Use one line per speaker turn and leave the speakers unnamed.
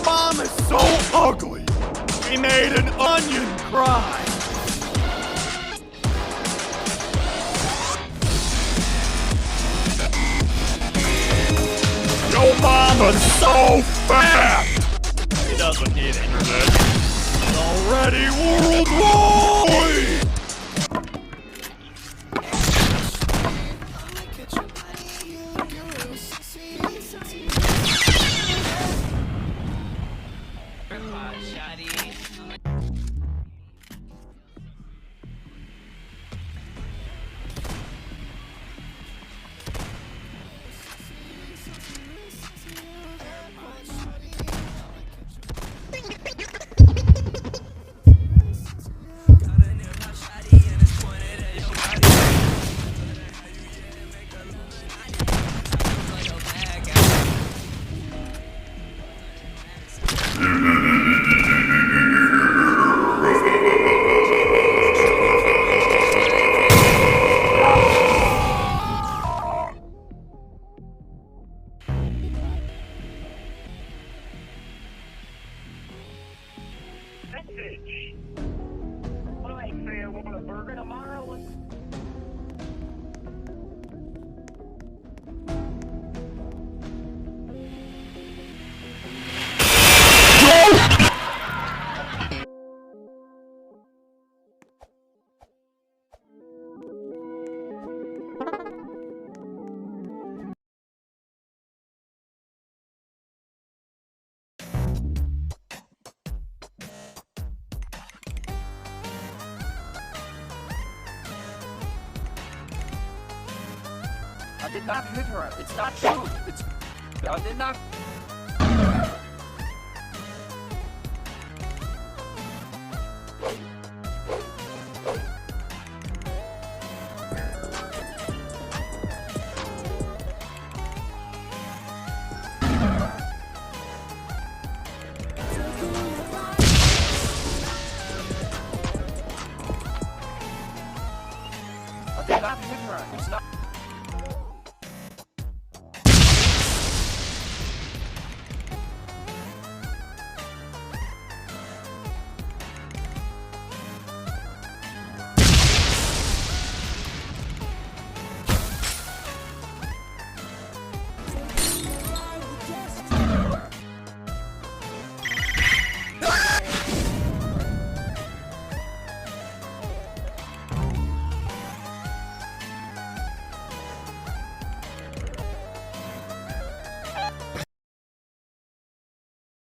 mom is so ugly. We made an onion cry. Your mama's so fat. He doesn't need internet. He's already worldwide.
What do I say? I want a burger tomorrow? I did not hit her. It's not true. I did not. I did not hit her. It's not.